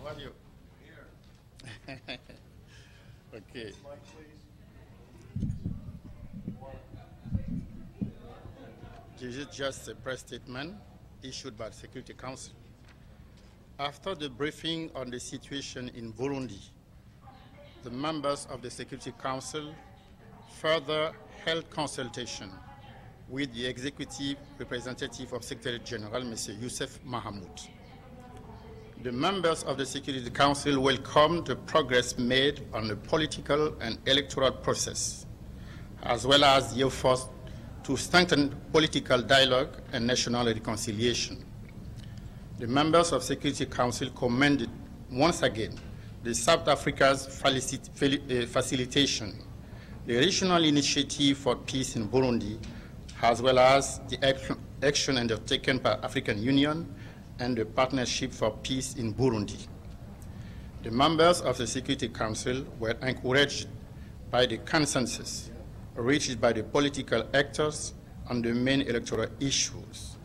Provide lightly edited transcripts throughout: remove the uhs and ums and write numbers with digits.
are you? Here. Okay. This is just a press statement issued by the Security Council. After the briefing on the situation in Burundi, the members of the Security Council further held consultation with the executive representative of Secretary General, Mr. Youssef Mahamoud. The members of the Security Council welcomed the progress made on the political and electoral process, as well as the efforts to strengthen political dialogue and national reconciliation. The members of Security Council commended once again the South Africa's facilitation, the regional initiative for peace in Burundi, as well as the action undertaken by African Union and the Partnership for Peace in Burundi. The members of the Security Council were encouraged by the consensus reached by the political actors on the main electoral issues.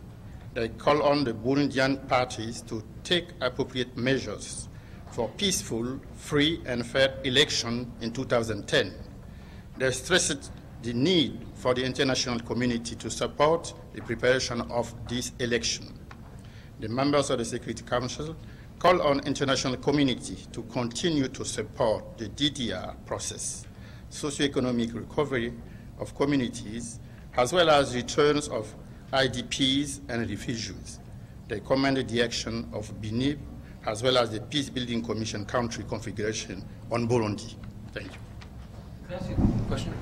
They call on the Burundian parties to take appropriate measures for peaceful, free, and fair election in 2010. They stressed the need for the international community to support the preparation of this election. The members of the Security Council call on the international community to continue to support the DDR process, socioeconomic recovery of communities, as well as returns of IDPs and refugees. They commended the action of BNIB, as well as the Peace-Building Commission country configuration on Burundi. Thank you. Can I ask you a question?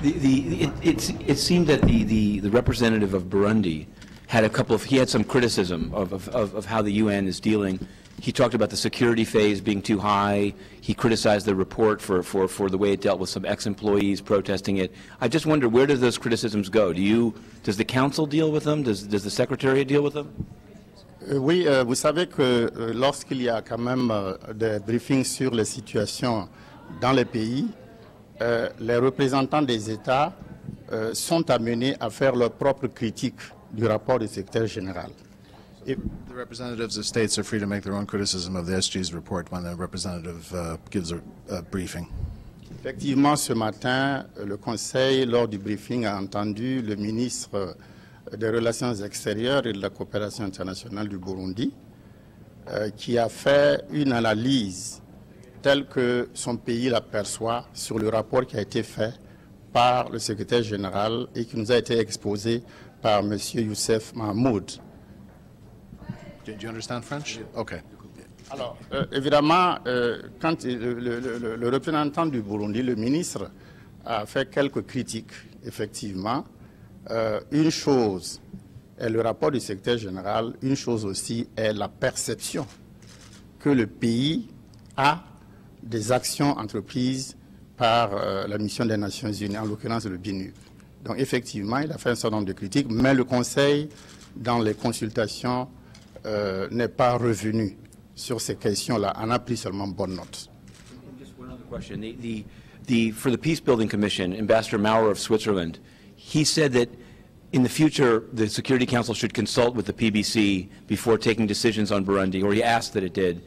It seemed that the representative of Burundi had he had some criticism of how the UN is dealing. He talked about the security phase being too high. He criticized the report for the way it dealt with some ex-employees protesting it. I just wonder, where do those criticisms go? Does the Council deal with them? Does the Secretariat deal with them? Oui, vous savez que lorsqu'il y a quand même des briefings sur les situations dans les pays, les représentants des États sont amenés à faire leur propre critique du rapport du secrétaire général. The representatives of states are free to make their own criticism of the SG's report when the representative gives a briefing. Effectivement, ce matin, le Conseil, lors du briefing, a entendu le ministre des Relations extérieures et de la coopération internationale du Burundi, qui a fait une analyse telle que son pays l'aperçoit sur le rapport qui a été fait par le secrétaire général et qui nous a été exposé par M. Youssef Mahamoud. Do you understand French? Okay. Alors, évidemment, quand le représentant du Burundi, le ministre, a fait quelques critiques, effectivement. Une chose est le rapport du secrétaire général, une chose aussi est la perception que le pays a des actions entreprises par la mission des Nations Unies, en l'occurrence le BNUD. Donc, effectivement, il a fait un certain nombre de critiques, mais le Conseil, dans les consultations, n'est pas revenu sur ces questions-là. On a pris seulement bonne note. Just one other question. For the Peace Building Commission, Ambassador Maurer of Switzerland, he said that in the future the Security Council should consult with the PBC before taking decisions on Burundi, or he asked that it did,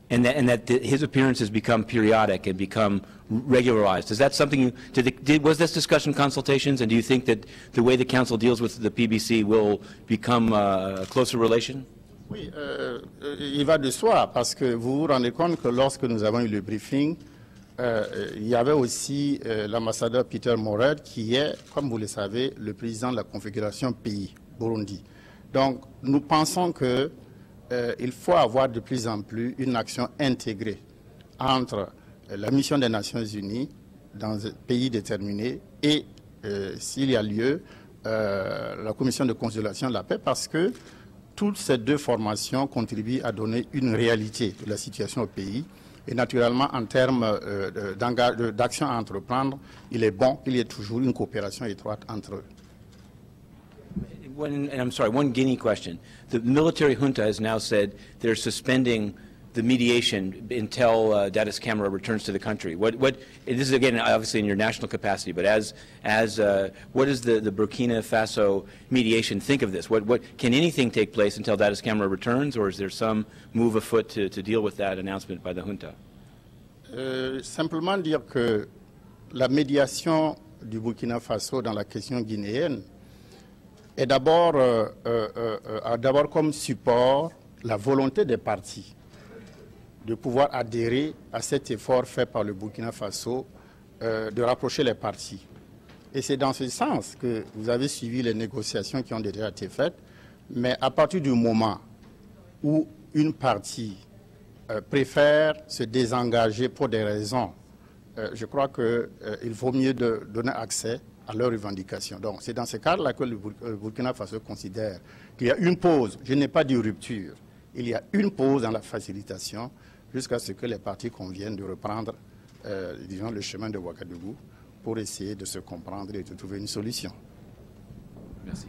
and that his appearances become periodic and become regularized. Is that something was this discussion consultations, and do you think that the way the Council deals with the PBC will become a closer relation? Oui, il va de soi, parce que vous vous rendez compte que lorsque nous avons eu le briefing, il y avait aussi l'ambassadeur Peter Mored, qui est, comme vous le savez, le président de la configuration pays, Burundi. Donc, nous pensons qu'il faut avoir de plus en plus une action intégrée entre la mission des Nations Unies dans un pays déterminé et, s'il y a lieu, la commission de consolidation de la paix, parce que toutes ces deux formations contribuent à donner une réalité de la situation au pays. Et naturellement, en termes d'action à entreprendre, il est bon qu'il y ait toujours une coopération étroite entre eux. And I'm sorry, one Guinea question. The military junta has now said they're suspending the mediation until Dadis Camara returns to the country? This is, again, obviously in your national capacity, but what does the Burkina Faso mediation think of this? Can anything take place until Dadis Camara returns, or is there some move afoot to deal with that announcement by the junta? Simplement dire que la médiation du Burkina Faso dans la question guinéenne est a d'abord comme support la volonté des partis de pouvoir adhérer à cet effort fait par le Burkina Faso de rapprocher les partis. Et c'est dans ce sens que vous avez suivi les négociations qui ont déjà été faites, mais à partir du moment où une partie préfère se désengager pour des raisons, je crois qu'il vaut mieux de donner accès à leurs revendications. Donc c'est dans ce cadre-là que le Burkina Faso considère qu'il y a une pause, je n'ai pas dit rupture, il y a une pause dans la facilitation jusqu'à ce que les partis conviennent de reprendre, disons, le chemin de Ouagadougou pour essayer de se comprendre et de trouver une solution. Merci.